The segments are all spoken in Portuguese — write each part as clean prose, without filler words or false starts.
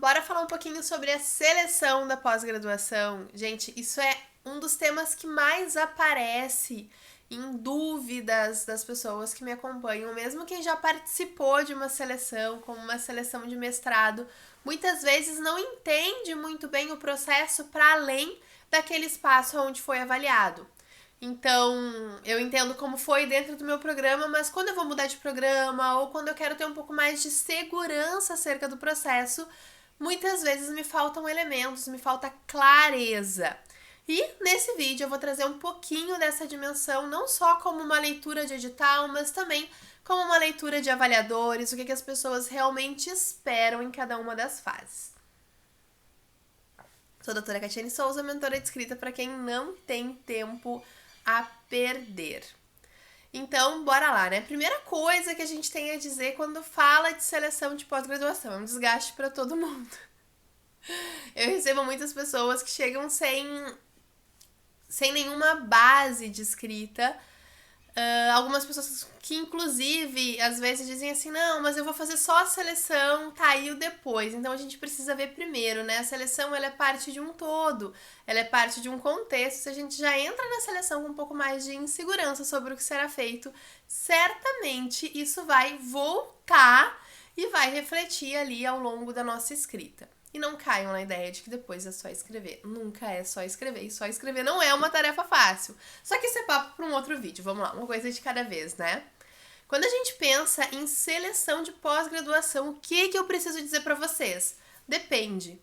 bora falar um pouquinho sobre a seleção da pós-graduação. Gente, isso é um dos temas que mais aparece em dúvidas das pessoas que me acompanham, mesmo quem já participou de uma seleção, como uma seleção de mestrado, muitas vezes não entende muito bem o processo para além daquele espaço onde foi avaliado. Então, eu entendo como foi dentro do meu programa, mas quando eu vou mudar de programa ou quando eu quero ter um pouco mais de segurança acerca do processo, muitas vezes me faltam elementos, me falta clareza. E nesse vídeo eu vou trazer um pouquinho dessa dimensão, não só como uma leitura de edital, mas também como uma leitura de avaliadores, o que as pessoas realmente esperam em cada uma das fases. Sou a doutora Catiane Souza, mentora de escrita para quem não tem tempo a perder. Então, bora lá, né? Primeira coisa que a gente tem a dizer quando fala de seleção de pós-graduação, é um desgaste para todo mundo. Eu recebo muitas pessoas que chegam sem nenhuma base de escrita. Algumas pessoas que, inclusive, às vezes dizem assim, não, mas eu vou fazer só a seleção, tá aí o depois. Então, a gente precisa ver primeiro, né? A seleção, ela é parte de um todo, ela é parte de um contexto. Se a gente já entra na seleção com um pouco mais de insegurança sobre o que será feito, certamente isso vai voltar e vai refletir ali ao longo da nossa escrita. E não caiam na ideia de que depois é só escrever. Nunca é só escrever. E só escrever não é uma tarefa fácil. Só que isso é papo para um outro vídeo. Vamos lá, uma coisa de cada vez, né? Quando a gente pensa em seleção de pós-graduação, o que eu preciso dizer para vocês? Depende.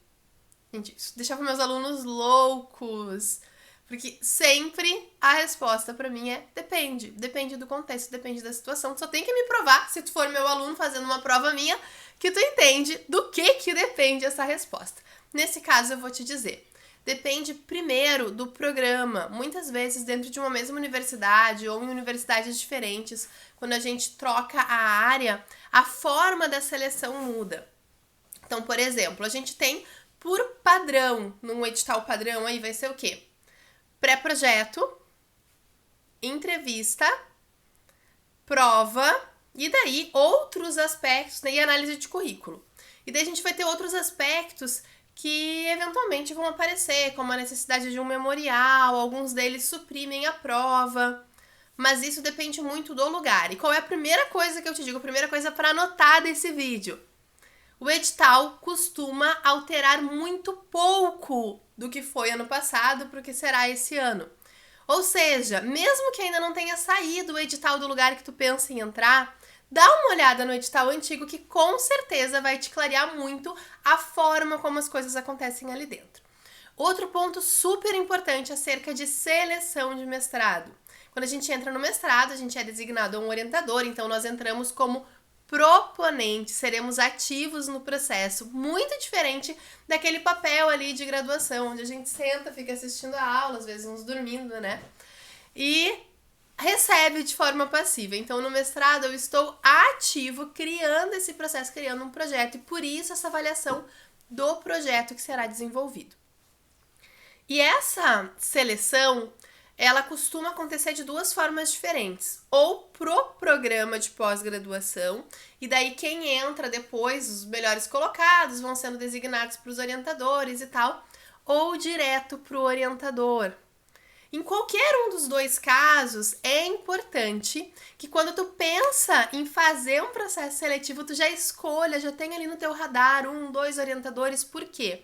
Gente, isso deixava meus alunos loucos. Porque sempre a resposta pra mim é depende. Depende do contexto, depende da situação. Tu só tem que me provar, se tu for meu aluno fazendo uma prova minha, que tu entende do que depende essa resposta. Nesse caso, eu vou te dizer. Depende primeiro do programa. Muitas vezes, dentro de uma mesma universidade ou em universidades diferentes, quando a gente troca a área, a forma da seleção muda. Então, por exemplo, a gente tem por padrão, num edital padrão aí vai ser o quê? Pré-projeto, entrevista, prova e daí outros aspectos, né, e análise de currículo. E daí a gente vai ter outros aspectos que eventualmente vão aparecer, como a necessidade de um memorial, alguns deles suprimem a prova, mas isso depende muito do lugar. E qual é a primeira coisa que eu te digo, a primeira coisa para anotar desse vídeo? O edital costuma alterar muito pouco do que foi ano passado para o que será esse ano. Ou seja, mesmo que ainda não tenha saído o edital do lugar que tu pensa em entrar, dá uma olhada no edital antigo que com certeza vai te clarear muito a forma como as coisas acontecem ali dentro. Outro ponto super importante acerca de seleção de mestrado. Quando a gente entra no mestrado, a gente é designado a um orientador, então nós entramos como proponente, seremos ativos no processo, muito diferente daquele papel ali de graduação, onde a gente senta, fica assistindo a aula, às vezes uns dormindo, né? E recebe de forma passiva. Então, no mestrado, eu estou ativo, criando esse processo, criando um projeto, e por isso essa avaliação do projeto que será desenvolvido. E essa seleção, ela costuma acontecer de duas formas diferentes. Ou pro programa de pós-graduação, e daí quem entra depois, os melhores colocados, vão sendo designados para os orientadores e tal, ou direto pro orientador. Em qualquer um dos dois casos, é importante que quando tu pensa em fazer um processo seletivo, tu já escolha, já tenha ali no teu radar 1, 2 orientadores. Por quê?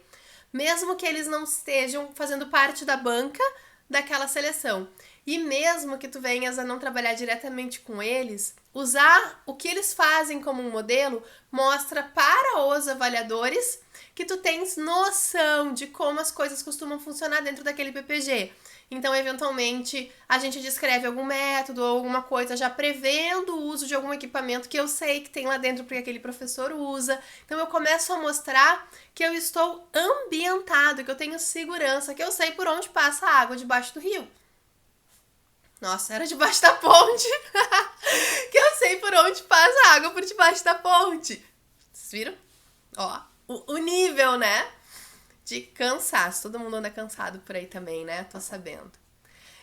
Mesmo que eles não estejam fazendo parte da banca daquela seleção. E mesmo que tu venhas a não trabalhar diretamente com eles, usar o que eles fazem como um modelo mostra para os avaliadores que tu tens noção de como as coisas costumam funcionar dentro daquele PPG. Então, eventualmente, a gente descreve algum método ou alguma coisa já prevendo o uso de algum equipamento que eu sei que tem lá dentro porque aquele professor usa. Então, eu começo a mostrar que eu estou ambientado, que eu tenho segurança, que eu sei por onde passa a água debaixo do rio. Nossa, era debaixo da ponte. Que eu sei por onde passa a água por debaixo da ponte. Vocês viram? Ó, o nível, né? De cansaço. Todo mundo anda cansado por aí também, né? Tô sabendo.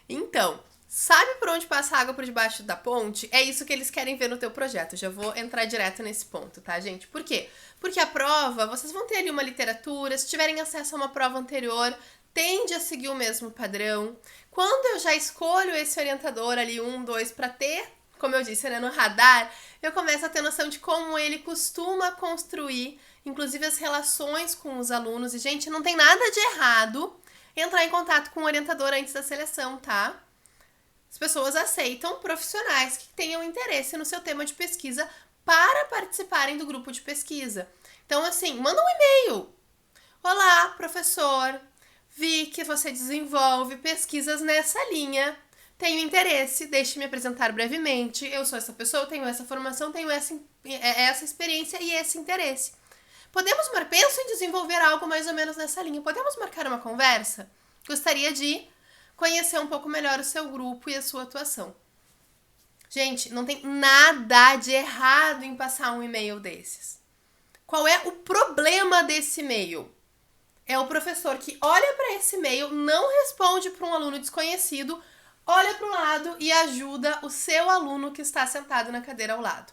Então, Sabe por onde passa a água por debaixo da ponte? É isso que eles querem ver no teu projeto. Já vou entrar direto nesse ponto, tá, gente? Por quê? Porque a prova, vocês vão ter ali uma literatura, se tiverem acesso a uma prova anterior, tende a seguir o mesmo padrão. Quando eu já escolho esse orientador ali, 1, 2, para ter, como eu disse, né, no radar, eu começo a ter noção de como ele costuma construir, inclusive as relações com os alunos. E, gente, não tem nada de errado entrar em contato com o orientador antes da seleção, tá? As pessoas aceitam profissionais que tenham interesse no seu tema de pesquisa para participarem do grupo de pesquisa. Então, assim, manda um e-mail. Olá, professor. Vi que você desenvolve pesquisas nessa linha. Tenho interesse, deixe-me apresentar brevemente. Eu sou essa pessoa, tenho essa formação, tenho essa experiência e esse interesse. Penso em desenvolver algo mais ou menos nessa linha. Podemos marcar uma conversa? Gostaria de conhecer um pouco melhor o seu grupo e a sua atuação. Gente, não tem nada de errado em passar um e-mail desses. Qual é o problema desse e-mail? É o professor que olha para esse e-mail, não responde para um aluno desconhecido, olha para o lado e ajuda o seu aluno que está sentado na cadeira ao lado.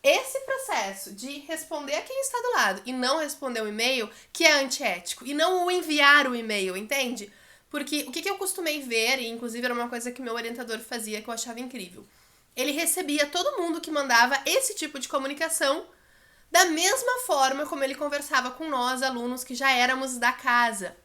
Esse processo de responder a quem está do lado e não responder o e-mail, que é antiético, e não o enviar o e-mail, entende? Porque o que eu costumei ver, e inclusive era uma coisa que meu orientador fazia que eu achava incrível, ele recebia todo mundo que mandava esse tipo de comunicação da mesma forma como ele conversava com nós, alunos que já éramos da casa,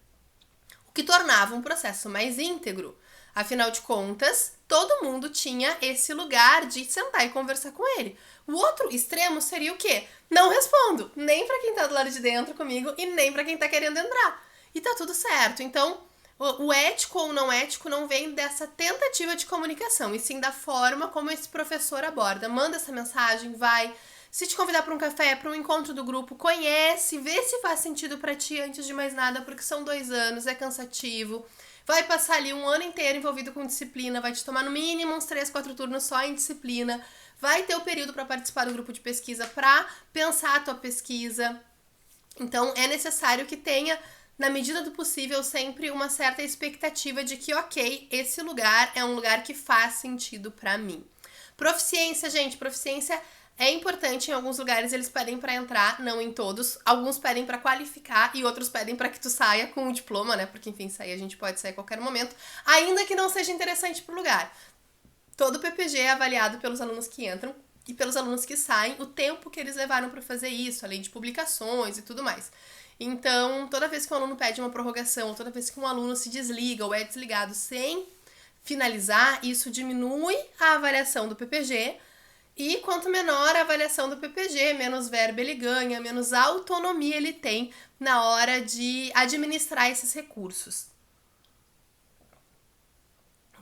o que tornava um processo mais íntegro. Afinal de contas, todo mundo tinha esse lugar de sentar e conversar com ele. O outro extremo seria o quê? Não respondo, nem para quem tá do lado de dentro comigo e nem para quem tá querendo entrar. E tá tudo certo. Então, o ético ou não ético não vem dessa tentativa de comunicação, e sim da forma como esse professor aborda. Manda essa mensagem, vai. Se te convidar para um café, para um encontro do grupo, conhece, vê se faz sentido para ti antes de mais nada, porque são 2 anos, é cansativo. Vai passar ali um ano inteiro envolvido com disciplina, vai te tomar no mínimo uns 3, 4 turnos só em disciplina. Vai ter o período para participar do grupo de pesquisa, para pensar a tua pesquisa. Então, é necessário que tenha, na medida do possível, sempre uma certa expectativa de que, ok, esse lugar é um lugar que faz sentido para mim. Proficiência, gente, proficiência é importante. Em alguns lugares eles pedem para entrar, não em todos. Alguns pedem para qualificar e outros pedem para que tu saia com o diploma, né? Porque, enfim, sair a gente pode sair a qualquer momento, ainda que não seja interessante pro lugar. Todo o PPG é avaliado pelos alunos que entram e pelos alunos que saem, o tempo que eles levaram para fazer isso, além de publicações e tudo mais. Então, toda vez que um aluno pede uma prorrogação, ou toda vez que um aluno se desliga ou é desligado sem finalizar, isso diminui a avaliação do PPG. E quanto menor a avaliação do PPG, menos verba ele ganha, menos autonomia ele tem na hora de administrar esses recursos.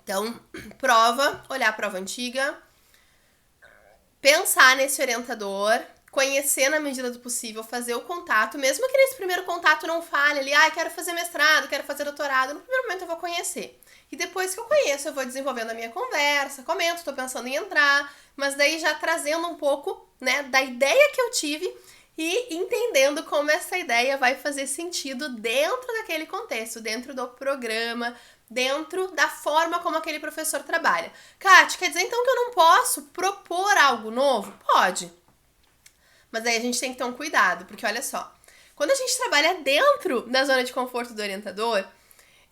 Então, prova, olhar a prova antiga, pensar nesse orientador, conhecer na medida do possível, fazer o contato, mesmo que nesse primeiro contato não fale ali, quero fazer mestrado, quero fazer doutorado, no primeiro momento eu vou conhecer. E depois que eu conheço, eu vou desenvolvendo a minha conversa, comento, tô pensando em entrar, mas daí já trazendo um pouco, né, da ideia que eu tive e entendendo como essa ideia vai fazer sentido dentro daquele contexto, dentro do programa, dentro da forma como aquele professor trabalha. Kátia, quer dizer então que eu não posso propor algo novo? Pode. Mas aí a gente tem que ter um cuidado, porque olha só, quando a gente trabalha dentro da zona de conforto do orientador,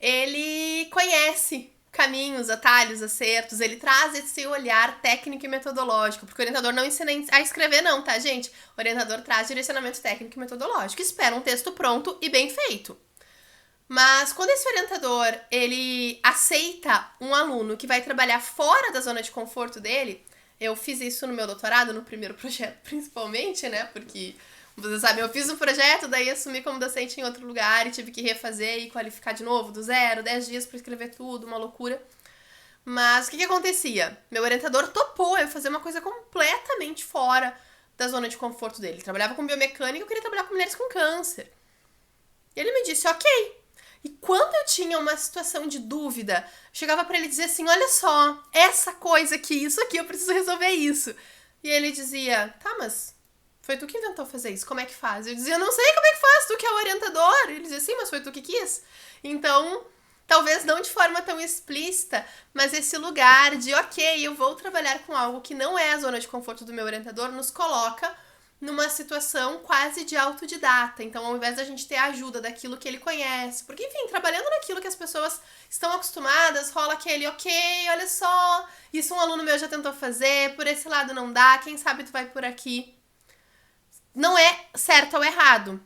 ele conhece caminhos, atalhos, acertos, ele traz esse olhar técnico e metodológico, porque o orientador não ensina a escrever não, tá, gente? O orientador traz direcionamento técnico e metodológico, espera um texto pronto e bem feito. Mas quando esse orientador, ele aceita um aluno que vai trabalhar fora da zona de conforto dele, eu fiz isso no meu doutorado, no primeiro projeto principalmente, né, porque vocês sabem, eu fiz um projeto, daí assumi como docente em outro lugar e tive que refazer e qualificar de novo, do zero, 10 dias para escrever tudo, uma loucura. Mas o que acontecia? Meu orientador topou eu fazer uma coisa completamente fora da zona de conforto dele. Ele trabalhava com biomecânica e eu queria trabalhar com mulheres com câncer. E ele me disse, ok. E quando eu tinha uma situação de dúvida, chegava para ele dizer assim, olha só, essa coisa aqui, isso aqui, eu preciso resolver isso. E ele dizia, tá, mas foi tu que inventou fazer isso, como é que faz? Eu dizia, não sei como é que faz, tu que é o orientador. Ele dizia, sim, mas foi tu que quis. Então, Talvez não de forma tão explícita, mas esse lugar de, ok, eu vou trabalhar com algo que não é a zona de conforto do meu orientador, nos coloca numa situação quase de autodidata. Então, ao invés da gente ter a ajuda daquilo que ele conhece, porque, enfim, trabalhando naquilo que as pessoas estão acostumadas, rola aquele, ok, olha só, isso um aluno meu já tentou fazer, por esse lado não dá, quem sabe tu vai por aqui. Não é certo ou errado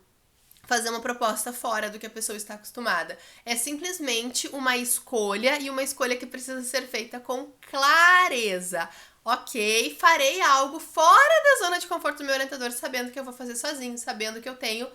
fazer uma proposta fora do que a pessoa está acostumada. É simplesmente uma escolha, e uma escolha que precisa ser feita com clareza. Ok, farei algo fora da zona de conforto do meu orientador, sabendo que eu vou fazer sozinho, sabendo que eu tenho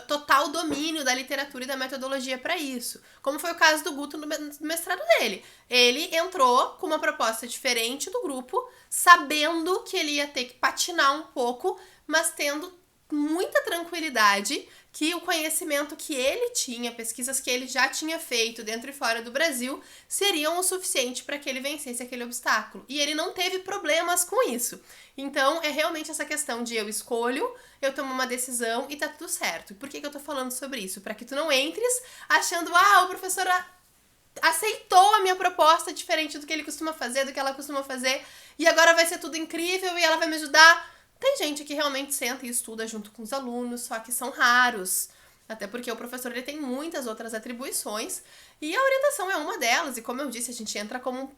total domínio da literatura e da metodologia para isso. Como foi o caso do Guto no mestrado dele. Ele entrou com uma proposta diferente do grupo, sabendo que ele ia ter que patinar um pouco, mas tendo muita tranquilidade que o conhecimento que ele tinha, pesquisas que ele já tinha feito dentro e fora do Brasil, seriam o suficiente para que ele vencesse aquele obstáculo. E ele não teve problemas com isso. Então, é realmente essa questão de eu escolho, eu tomo uma decisão e tá tudo certo. Por que eu tô falando sobre isso? Para que tu não entres achando, o professor aceitou a minha proposta diferente do que ele costuma fazer, do que ela costuma fazer, e agora vai ser tudo incrível e ela vai me ajudar. Tem gente que realmente senta e estuda junto com os alunos, só que são raros. Até porque o professor ele tem muitas outras atribuições e a orientação é uma delas. E como eu disse, a gente entra como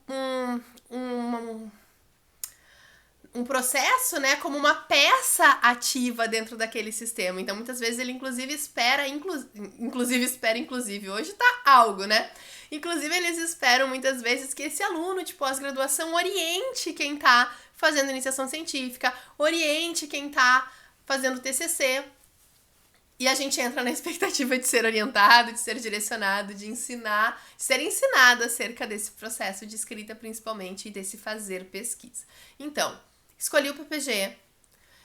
um processo, né? Como uma peça ativa dentro daquele sistema. Então, muitas vezes ele inclusive, hoje tá algo, né? Inclusive, eles esperam muitas vezes que esse aluno de pós-graduação oriente quem tá fazendo iniciação científica, oriente quem tá fazendo TCC. E a gente entra na expectativa de ser orientado, de ser direcionado, de ensinar, de ser ensinado acerca desse processo de escrita, principalmente, e desse fazer pesquisa. Então, escolhi o PPG,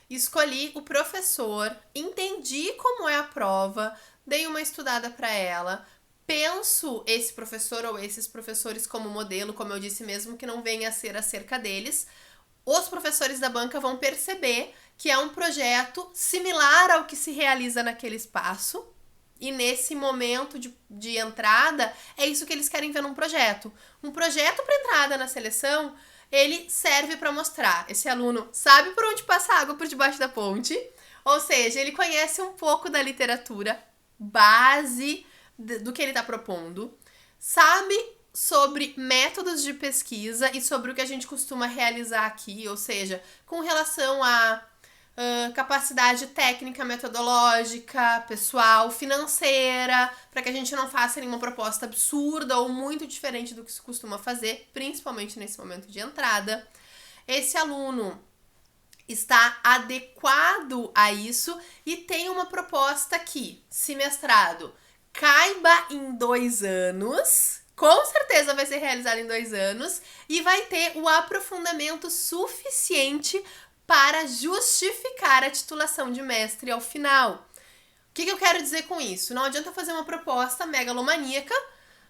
escolhi o professor, entendi como é a prova, dei uma estudada para ela, penso esse professor ou esses professores como modelo, como eu disse mesmo, que não venha a ser acerca deles. Os professores da banca vão perceber que é um projeto similar ao que se realiza naquele espaço, e nesse momento de entrada, é isso que eles querem ver num projeto. Um projeto para entrada na seleção, ele serve para mostrar, esse aluno sabe por onde passa a água por debaixo da ponte, ou seja, ele conhece um pouco da literatura, base do que ele está propondo, sabe sobre métodos de pesquisa e sobre o que a gente costuma realizar aqui, ou seja, com relação a capacidade técnica, metodológica, pessoal, financeira, para que a gente não faça nenhuma proposta absurda ou muito diferente do que se costuma fazer, principalmente nesse momento de entrada. Esse aluno está adequado a isso e tem uma proposta que, se mestrado caiba em 2 anos, com certeza vai ser realizado em 2 anos e vai ter o aprofundamento suficiente para justificar a titulação de mestre ao final. O que eu quero dizer com isso? Não adianta fazer uma proposta megalomaníaca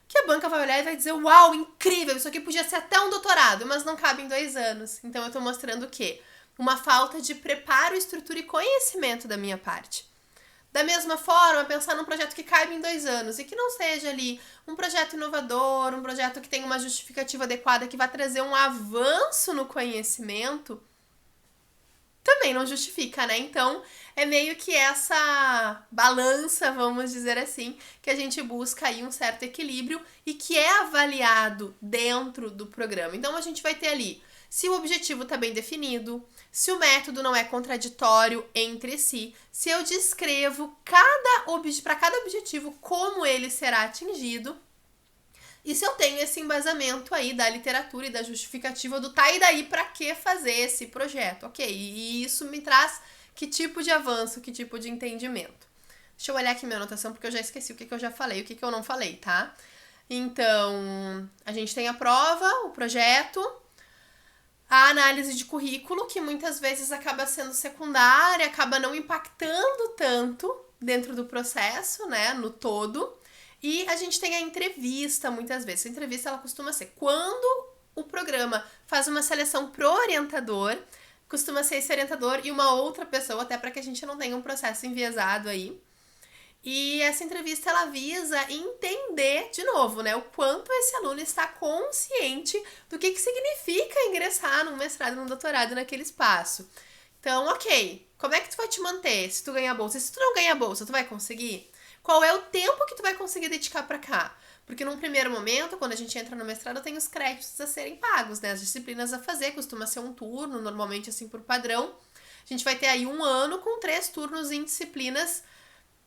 que a banca vai olhar e vai dizer, uau, incrível, isso aqui podia ser até um doutorado, mas não cabe em 2 anos. Então eu estou mostrando o quê? Uma falta de preparo, estrutura e conhecimento da minha parte. Da mesma forma, pensar num projeto que caiba em 2 anos e que não seja ali um projeto inovador, um projeto que tenha uma justificativa adequada, que vai trazer um avanço no conhecimento, também não justifica, né? Então, é meio que essa balança, vamos dizer assim, que a gente busca aí um certo equilíbrio e que é avaliado dentro do programa. Então, a gente vai ter ali se o objetivo está bem definido, se o método não é contraditório entre si, se eu descrevo para cada objetivo como ele será atingido, e se eu tenho esse embasamento aí da literatura e da justificativa do tá e daí para que fazer esse projeto, ok? E isso me traz que tipo de avanço, que tipo de entendimento. Deixa eu olhar aqui minha anotação porque eu já esqueci o que eu já falei, o que eu não falei, tá? Então, a gente tem a prova, o projeto, a análise de currículo, que muitas vezes acaba sendo secundária, acaba não impactando tanto dentro do processo, né, no todo. E a gente tem a entrevista, muitas vezes. A entrevista, ela costuma ser quando o programa faz uma seleção pro orientador, costuma ser esse orientador e uma outra pessoa, até para que a gente não tenha um processo enviesado aí. E essa entrevista ela visa entender, de novo, né, o quanto esse aluno está consciente do que significa ingressar num mestrado, num doutorado naquele espaço. Então, ok, como é que tu vai te manter se tu ganhar bolsa? E se tu não ganhar bolsa, tu vai conseguir? Qual é o tempo que tu vai conseguir dedicar para cá? Porque num primeiro momento, quando a gente entra no mestrado, tem os créditos a serem pagos, né? As disciplinas a fazer, costuma ser um turno, normalmente assim por padrão. A gente vai ter aí 1 ano com 3 turnos em disciplinas,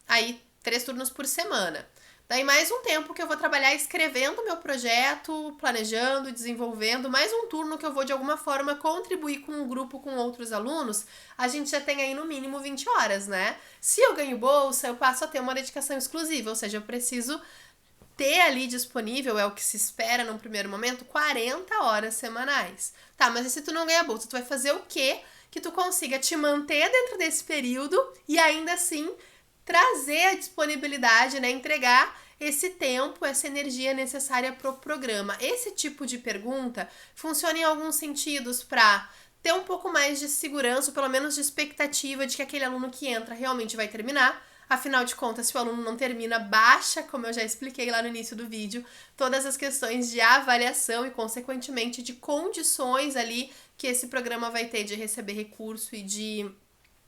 aí 3 turnos por semana. Daí mais um tempo que eu vou trabalhar escrevendo meu projeto, planejando, desenvolvendo, mais um turno que eu vou de alguma forma contribuir com um grupo com outros alunos, a gente já tem aí no mínimo 20 horas, né? Se eu ganho bolsa, eu passo a ter uma dedicação exclusiva, ou seja, eu preciso ter ali disponível, é o que se espera num primeiro momento, 40 horas semanais. Tá, mas e se tu não ganhar bolsa, tu vai fazer o quê que tu consiga te manter dentro desse período e ainda assim trazer a disponibilidade, né, entregar esse tempo, essa energia necessária para o programa. Esse tipo de pergunta funciona em alguns sentidos para ter um pouco mais de segurança, ou pelo menos de expectativa de que aquele aluno que entra realmente vai terminar. Afinal de contas, se o aluno não termina, baixa, como eu já expliquei lá no início do vídeo, todas as questões de avaliação e, consequentemente, de condições ali que esse programa vai ter de receber recurso e de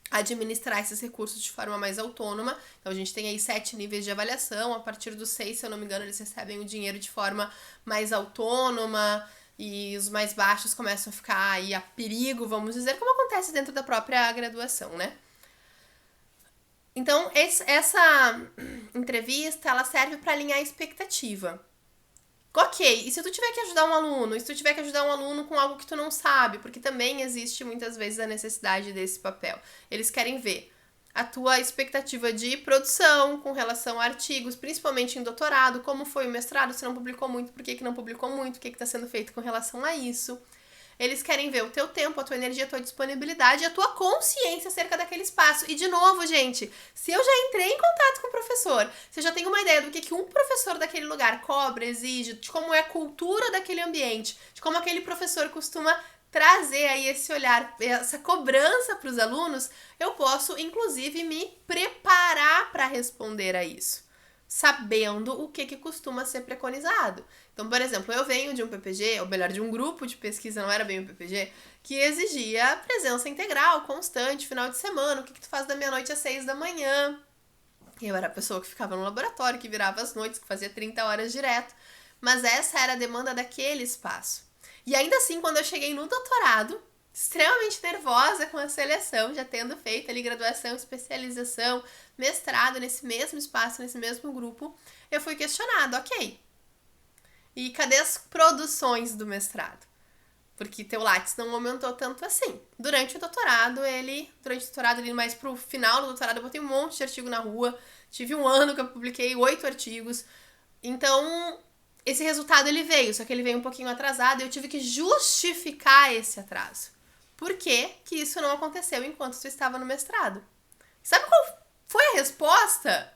administrar esses recursos de forma mais autônoma. Então a gente tem aí 7 níveis de avaliação, a partir dos 6, se eu não me engano, eles recebem o dinheiro de forma mais autônoma, e os mais baixos começam a ficar aí a perigo, vamos dizer, como acontece dentro da própria graduação, né? Então essa entrevista, ela serve para alinhar a expectativa. Ok, e se tu tiver que ajudar um aluno, e se tu tiver que ajudar um aluno com algo que tu não sabe, porque também existe muitas vezes a necessidade desse papel. Eles querem ver a tua expectativa de produção com relação a artigos, principalmente em doutorado, como foi o mestrado, se não publicou muito, por que não publicou muito, o que está sendo feito com relação a isso. Eles querem ver o teu tempo, a tua energia, a tua disponibilidade e a tua consciência acerca daquele espaço. E, de novo, gente, se eu já entrei em contato com o professor, se eu já tenho uma ideia do que um professor daquele lugar cobra, exige, de como é a cultura daquele ambiente, de como aquele professor costuma trazer aí esse olhar, essa cobrança para os alunos, eu posso, inclusive, me preparar para responder a isso, sabendo o que costuma ser preconizado. Então, por exemplo, eu venho de um PPG, ou melhor, de um grupo de pesquisa, não era bem um PPG, que exigia presença integral, constante, final de semana, o que tu faz da meia-noite às 6 da manhã. Eu era a pessoa que ficava no laboratório, que virava as noites, que fazia 30 horas direto, mas essa era a demanda daquele espaço. E ainda assim, quando eu cheguei no doutorado, extremamente nervosa com a seleção, já tendo feito ali graduação, especialização, mestrado nesse mesmo espaço, nesse mesmo grupo, eu fui questionada, ok, e cadê as produções do mestrado? Porque teu Lattes não aumentou tanto assim. Durante o doutorado, ali mais pro final do doutorado, eu botei um monte de artigo na rua, tive um ano que eu publiquei 8 artigos, então esse resultado ele veio, só que ele veio um pouquinho atrasado e eu tive que justificar esse atraso. Por que isso não aconteceu enquanto tu estava no mestrado? Sabe qual foi a resposta?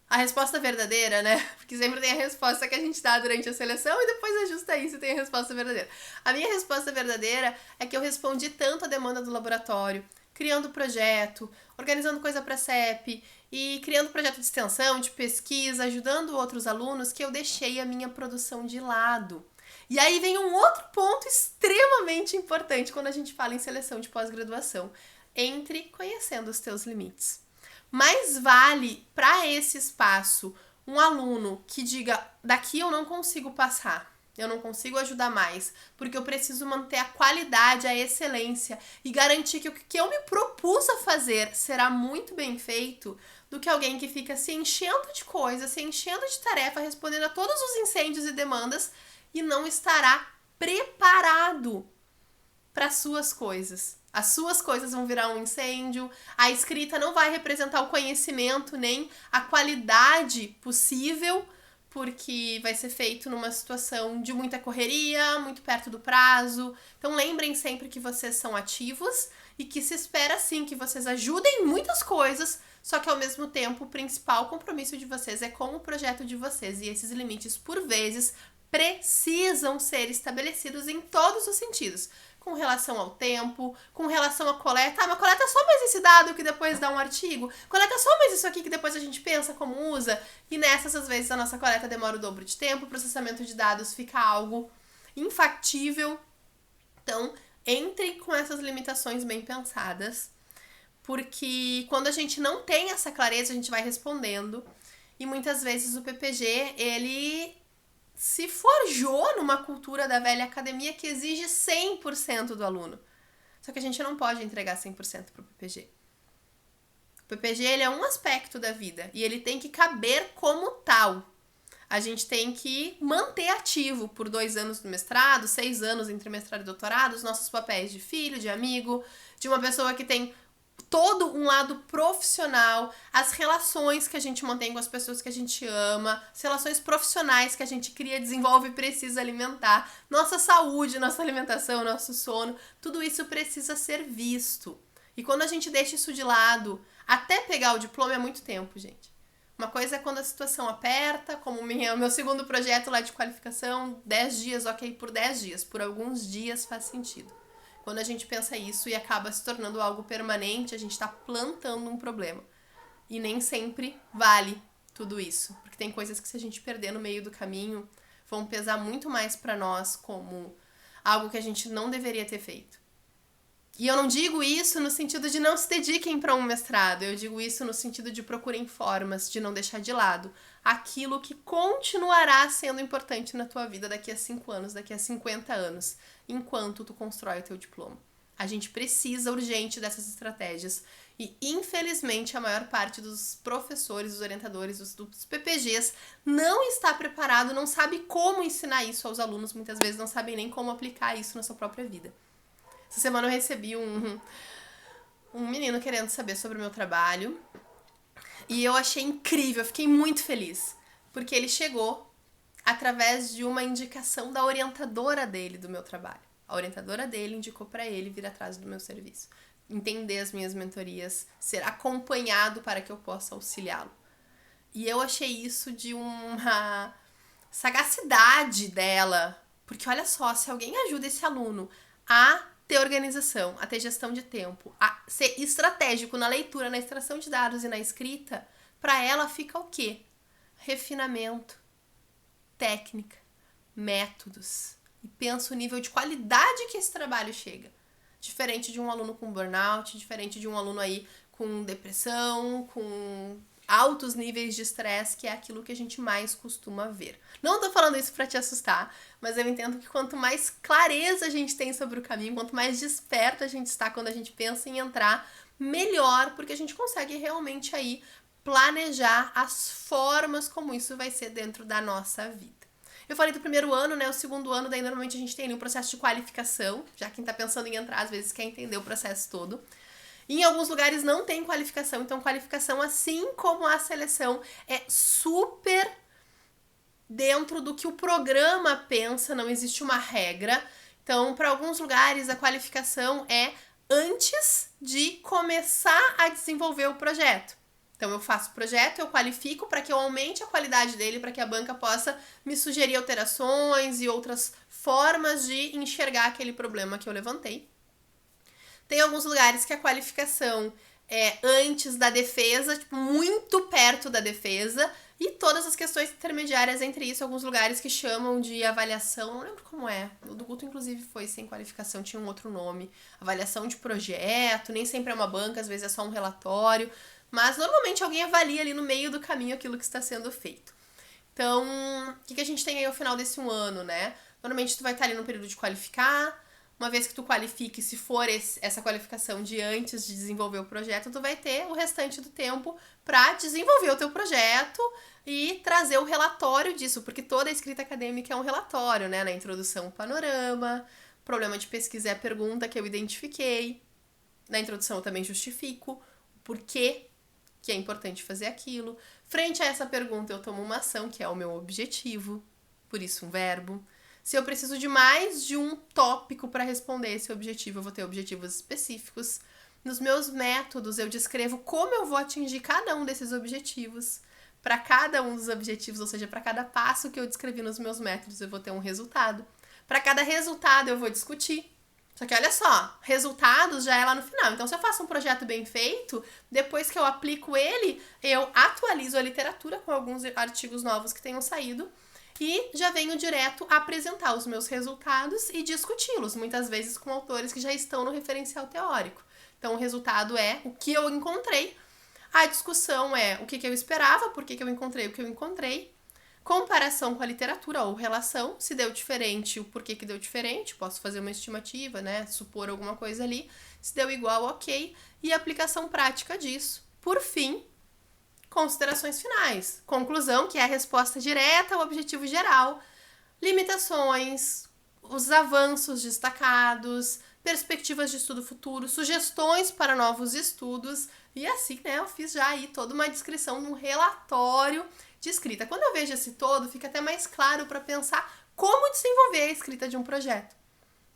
A resposta verdadeira, né? Porque sempre tem a resposta que a gente dá durante a seleção e depois ajusta isso e tem a resposta verdadeira. A minha resposta verdadeira é que eu respondi tanto a demanda do laboratório, criando projeto, organizando coisa para CEP e criando projeto de extensão, de pesquisa, ajudando outros alunos, que eu deixei a minha produção de lado. E aí vem um outro ponto extremamente importante quando a gente fala em seleção de pós-graduação. Entre conhecendo os teus limites. Mais vale para esse espaço um aluno que diga, daqui eu não consigo passar, eu não consigo ajudar mais, porque eu preciso manter a qualidade, a excelência e garantir que o que eu me propus a fazer será muito bem feito, do que alguém que fica se enchendo de coisa, se enchendo de tarefa, respondendo a todos os incêndios e demandas e não estará preparado para suas coisas. As suas coisas vão virar um incêndio, a escrita não vai representar o conhecimento nem a qualidade possível, porque vai ser feito numa situação de muita correria, muito perto do prazo. Então lembrem sempre que vocês são ativos e que se espera sim que vocês ajudem em muitas coisas, só que ao mesmo tempo o principal compromisso de vocês é com o projeto de vocês, e esses limites por vezes precisam ser estabelecidos em todos os sentidos. com relação ao tempo, com relação à coleta. Mas coleta só mais esse dado que depois dá um artigo. Coleta só mais isso aqui que depois a gente pensa como usa. E nessas, às vezes, a nossa coleta demora o dobro de tempo, o processamento de dados fica algo infactível. Então, entre com essas limitações bem pensadas, porque quando a gente não tem essa clareza, a gente vai respondendo. E muitas vezes o PPG, ele se forjou numa cultura da velha academia que exige 100% do aluno. Só que a gente não pode entregar 100% para o PPG. O PPG, ele é um aspecto da vida e ele tem que caber como tal. A gente tem que manter ativo por 2 anos do mestrado, 6 anos entre mestrado e doutorado, os nossos papéis de filho, de amigo, de uma pessoa que tem todo um lado profissional, as relações que a gente mantém com as pessoas que a gente ama, as relações profissionais que a gente cria, desenvolve e precisa alimentar, nossa saúde, nossa alimentação, nosso sono, tudo isso precisa ser visto. E quando a gente deixa isso de lado, até pegar o diploma é muito tempo, gente. Uma coisa é quando a situação aperta, como o meu segundo projeto lá de qualificação, 10 dias, ok, por 10 dias, por alguns dias faz sentido. Quando a gente pensa isso e acaba se tornando algo permanente, a gente está plantando um problema. E nem sempre vale tudo isso. Porque tem coisas que se a gente perder no meio do caminho, vão pesar muito mais para nós como algo que a gente não deveria ter feito. E eu não digo isso no sentido de não se dediquem para um mestrado. Eu digo isso no sentido de procurem formas de não deixar de lado aquilo que continuará sendo importante na tua vida daqui a 5 anos, daqui a 50 anos, enquanto tu constrói o teu diploma. A gente precisa urgente dessas estratégias e, infelizmente, a maior parte dos professores, dos orientadores, dos PPGs não está preparado, não sabe como ensinar isso aos alunos, muitas vezes não sabem nem como aplicar isso na sua própria vida. Essa semana eu recebi um menino querendo saber sobre o meu trabalho e eu achei incrível, eu fiquei muito feliz, porque ele chegou através de uma indicação da orientadora dele do meu trabalho. A orientadora dele indicou para ele vir atrás do meu serviço, entender as minhas mentorias, ser acompanhado para que eu possa auxiliá-lo. E eu achei isso de uma sagacidade dela, porque olha só, se alguém ajuda esse aluno a ter organização, a ter gestão de tempo, a ser estratégico na leitura, na extração de dados e na escrita, para ela fica o quê? Refinamento, técnica, métodos. E pensa o nível de qualidade que esse trabalho chega. Diferente de um aluno com burnout, diferente de um aluno aí com depressão, com altos níveis de estresse, que é aquilo que a gente mais costuma ver. Não tô falando isso pra te assustar, mas eu entendo que quanto mais clareza a gente tem sobre o caminho, quanto mais desperto a gente está quando a gente pensa em entrar, melhor, porque a gente consegue realmente aí planejar as formas como isso vai ser dentro da nossa vida. Eu falei do primeiro ano, né? O segundo ano, daí normalmente a gente tem ali um processo de qualificação, já quem tá pensando em entrar, às vezes quer entender o processo todo. E em alguns lugares não tem qualificação, então qualificação, assim como a seleção, é super dentro do que o programa pensa, não existe uma regra. Então, para alguns lugares, a qualificação é antes de começar a desenvolver o projeto. Então, eu faço o projeto, eu qualifico para que eu aumente a qualidade dele, para que a banca possa me sugerir alterações e outras formas de enxergar aquele problema que eu levantei. Tem alguns lugares que a qualificação é antes da defesa, tipo, muito perto da defesa, e todas as questões intermediárias entre isso, alguns lugares que chamam de avaliação, não lembro como é, o do Guto inclusive foi sem qualificação, tinha um outro nome, avaliação de projeto, nem sempre é uma banca, às vezes é só um relatório, mas normalmente alguém avalia ali no meio do caminho aquilo que está sendo feito. Então, o que a gente tem aí ao final desse ano, né? Normalmente tu vai estar ali no período de qualificar. Uma vez que tu qualifique, se for essa qualificação de antes de desenvolver o projeto, tu vai ter o restante do tempo para desenvolver o teu projeto e trazer o relatório disso, porque toda a escrita acadêmica é um relatório, né? Na introdução, o panorama, problema de pesquisa é a pergunta que eu identifiquei. Na introdução eu também justifico o porquê que é importante fazer aquilo. Frente a essa pergunta eu tomo uma ação, que é o meu objetivo, por isso um verbo. Se eu preciso de mais de um tópico para responder esse objetivo, eu vou ter objetivos específicos. Nos meus métodos, eu descrevo como eu vou atingir cada um desses objetivos. Para cada um dos objetivos, ou seja, para cada passo que eu descrevi nos meus métodos, eu vou ter um resultado. Para cada resultado, eu vou discutir. Só que olha só, resultados já é lá no final. Então, se eu faço um projeto bem feito, depois que eu aplico ele, eu atualizo a literatura com alguns artigos novos que tenham saído e já venho direto a apresentar os meus resultados e discuti-los, muitas vezes com autores que já estão no referencial teórico. Então, o resultado é o que eu encontrei, a discussão é o que eu esperava, por que eu encontrei o que eu encontrei, comparação com a literatura ou relação, se deu diferente, o porquê que deu diferente, posso fazer uma estimativa, né, supor alguma coisa ali, se deu igual, ok, e aplicação prática disso. Por fim, considerações finais, conclusão, que é a resposta direta ao objetivo geral, limitações, os avanços destacados, perspectivas de estudo futuro, sugestões para novos estudos, e assim, né, eu fiz já aí toda uma descrição num relatório de escrita. Quando eu vejo esse todo, fica até mais claro para pensar como desenvolver a escrita de um projeto.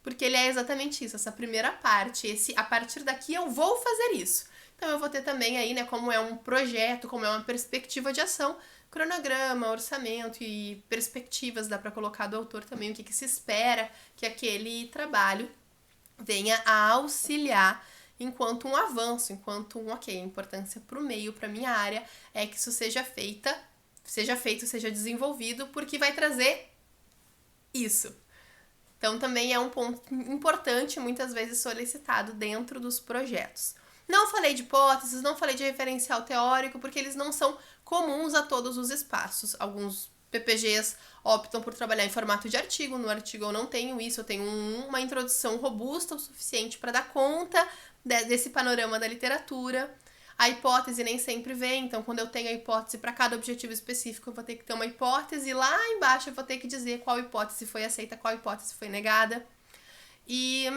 Porque ele é exatamente isso, essa primeira parte, a partir daqui eu vou fazer isso. Então eu vou ter também aí, né, como é um projeto, como é uma perspectiva de ação, cronograma, orçamento e perspectivas, dá para colocar do autor também o que se espera que aquele trabalho venha a auxiliar enquanto um avanço, enquanto um, ok, importância para o meio, para minha área, é que isso seja feito, seja desenvolvido, porque vai trazer isso. Então também é um ponto importante, muitas vezes solicitado dentro dos projetos. Não falei de hipóteses, não falei de referencial teórico, porque eles não são comuns a todos os espaços. Alguns PPGs optam por trabalhar em formato de artigo, no artigo eu não tenho isso, eu tenho uma introdução robusta o suficiente para dar conta desse panorama da literatura. A hipótese nem sempre vem, então quando eu tenho a hipótese para cada objetivo específico, eu vou ter que ter uma hipótese, e lá embaixo eu vou ter que dizer qual hipótese foi aceita, qual hipótese foi negada. E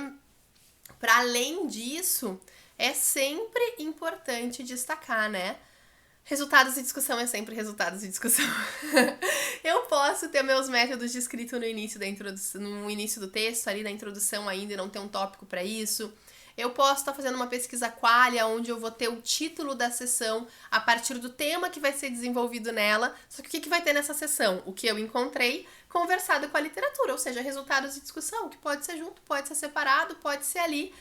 para além disso, é sempre importante destacar, né? Resultados de discussão é sempre resultados de discussão. Eu posso ter meus métodos de escrita no início da introdução, no início do texto, ali da introdução ainda, e não ter um tópico para isso. Eu posso estar fazendo uma pesquisa qualia, onde eu vou ter o título da sessão a partir do tema que vai ser desenvolvido nela. Só que o que vai ter nessa sessão? O que eu encontrei conversado com a literatura, ou seja, resultados de discussão, que pode ser junto, pode ser separado, pode ser ali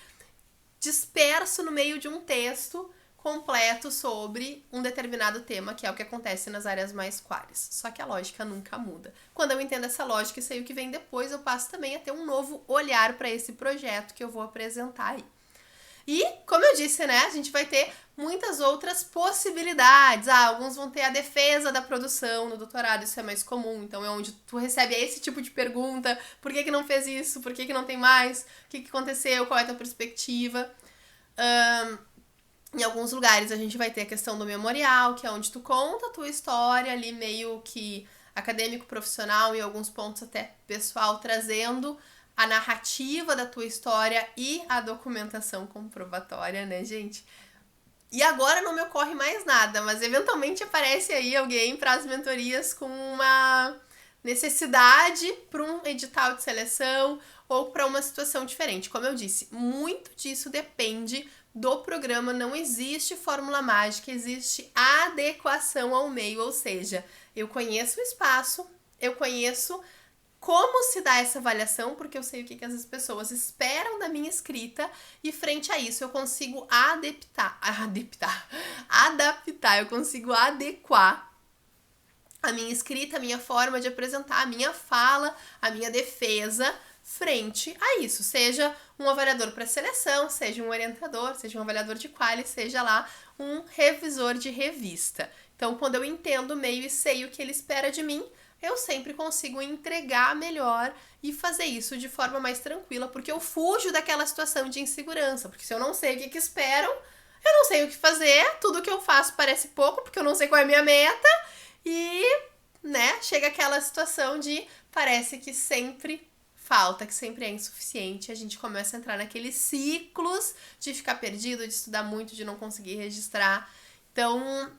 disperso no meio de um texto completo sobre um determinado tema, que é o que acontece nas áreas mais qualis. Só que a lógica nunca muda. Quando eu entendo essa lógica e sei o que vem depois, eu passo também a ter um novo olhar para esse projeto que eu vou apresentar aí. E, como eu disse, né, a gente vai ter muitas outras possibilidades. Alguns vão ter a defesa da produção no doutorado, isso é mais comum. Então, é onde tu recebe esse tipo de pergunta. Por que não fez isso? Por que não tem mais? O que aconteceu? Qual é a tua perspectiva? Em alguns lugares a gente vai ter a questão do memorial, que é onde tu conta a tua história ali meio que acadêmico, profissional, em alguns pontos até pessoal, trazendo a narrativa da tua história e a documentação comprobatória, né, gente? E agora não me ocorre mais nada, mas eventualmente aparece aí alguém para as mentorias com uma necessidade para um edital de seleção ou para uma situação diferente. Como eu disse, muito disso depende do programa, não existe fórmula mágica, existe adequação ao meio, ou seja, eu conheço o espaço, eu conheço como se dá essa avaliação, porque eu sei o que as pessoas esperam da minha escrita, e frente a isso eu consigo adaptar, eu consigo adequar a minha escrita, a minha forma de apresentar, a minha fala, a minha defesa frente a isso, seja um avaliador para seleção, seja um orientador, seja um avaliador de quali, seja lá um revisor de revista. Então, quando eu entendo o meio e sei o que ele espera de mim, eu sempre consigo entregar melhor e fazer isso de forma mais tranquila, porque eu fujo daquela situação de insegurança, porque se eu não sei o que esperam, eu não sei o que fazer, tudo que eu faço parece pouco, porque eu não sei qual é a minha meta, e, né, chega aquela situação de parece que sempre falta, que sempre é insuficiente, a gente começa a entrar naqueles ciclos de ficar perdido, de estudar muito, de não conseguir registrar. Então,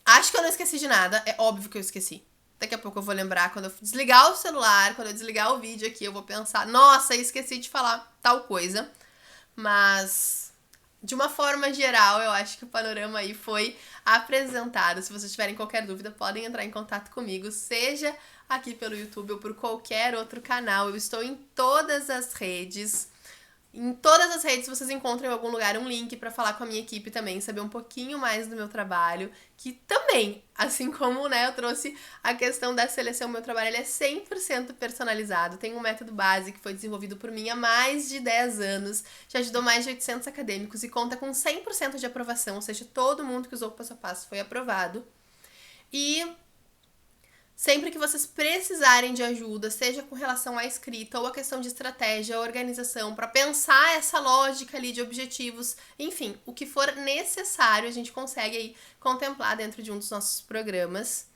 acho que eu não esqueci de nada, é óbvio que eu esqueci. Daqui a pouco eu vou lembrar, quando eu desligar o celular, quando eu desligar o vídeo aqui, eu vou pensar, nossa, esqueci de falar tal coisa. Mas, de uma forma geral, eu acho que o panorama aí foi apresentado. Se vocês tiverem qualquer dúvida, podem entrar em contato comigo, seja aqui pelo YouTube ou por qualquer outro canal. Eu estou em todas as redes. Em todas as redes vocês encontram em algum lugar um link para falar com a minha equipe também, saber um pouquinho mais do meu trabalho, que também, assim como, né, eu trouxe a questão da seleção, meu trabalho ele é 100% personalizado. Tem um método base que foi desenvolvido por mim há mais de 10 anos, já ajudou mais de 800 acadêmicos e conta com 100% de aprovação, ou seja, todo mundo que usou o passo a passo foi aprovado. E sempre que vocês precisarem de ajuda, seja com relação à escrita ou a questão de estratégia, organização, para pensar essa lógica ali de objetivos, enfim, o que for necessário, a gente consegue aí contemplar dentro de um dos nossos programas,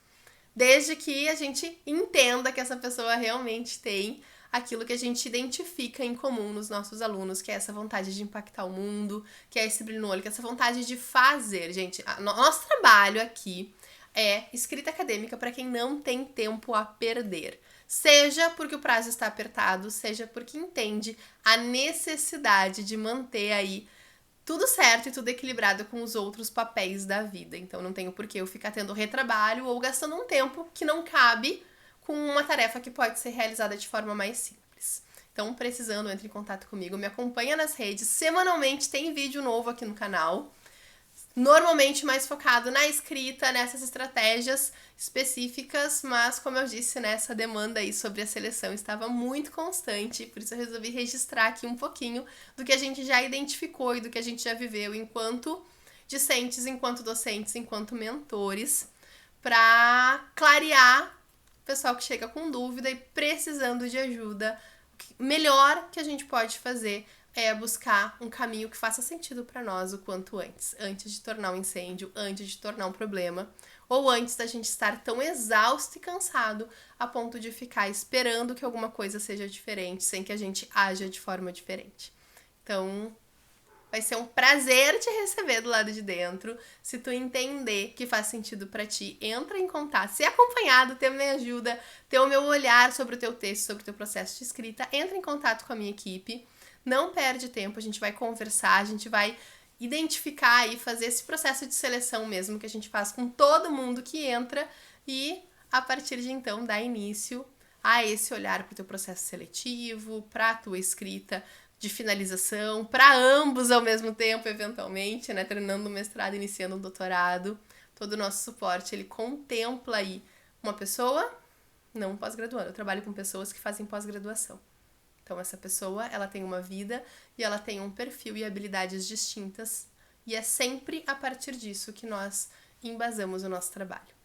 desde que a gente entenda que essa pessoa realmente tem aquilo que a gente identifica em comum nos nossos alunos, que é essa vontade de impactar o mundo, que é esse brilho no olho, que é essa vontade de fazer. Gente, nosso trabalho aqui é escrita acadêmica para quem não tem tempo a perder. Seja porque o prazo está apertado, seja porque entende a necessidade de manter aí tudo certo e tudo equilibrado com os outros papéis da vida. Então não tenho por que eu ficar tendo retrabalho ou gastando um tempo que não cabe com uma tarefa que pode ser realizada de forma mais simples. Então, precisando, entre em contato comigo, me acompanha nas redes. Semanalmente tem vídeo novo aqui no canal. Normalmente mais focado na escrita, nessas estratégias específicas, mas como eu disse, né, essa demanda aí sobre a seleção estava muito constante, por isso eu resolvi registrar aqui um pouquinho do que a gente já identificou e do que a gente já viveu enquanto discentes, enquanto docentes, enquanto mentores, para clarear o pessoal que chega com dúvida e precisando de ajuda. O melhor que a gente pode fazer é buscar um caminho que faça sentido para nós o quanto antes de tornar um incêndio, antes de tornar um problema, ou antes da gente estar tão exausto e cansado a ponto de ficar esperando que alguma coisa seja diferente, sem que a gente haja de forma diferente. Então, vai ser um prazer te receber do lado de dentro. Se tu entender que faz sentido para ti, entra em contato. Se acompanhado, ter minha ajuda, ter o meu olhar sobre o teu texto, sobre o teu processo de escrita, entra em contato com a minha equipe. Não perde tempo, a gente vai conversar, a gente vai identificar e fazer esse processo de seleção mesmo que a gente faz com todo mundo que entra e, a partir de então, dar início a esse olhar para o teu processo seletivo, para a tua escrita de finalização, para ambos ao mesmo tempo, eventualmente, né? Terminando o mestrado, iniciando um doutorado. Todo o nosso suporte, ele contempla aí uma pessoa, não um pós-graduando. Eu trabalho com pessoas que fazem pós-graduação. Então, essa pessoa, ela tem uma vida e ela tem um perfil e habilidades distintas. E é sempre a partir disso que nós embasamos o nosso trabalho.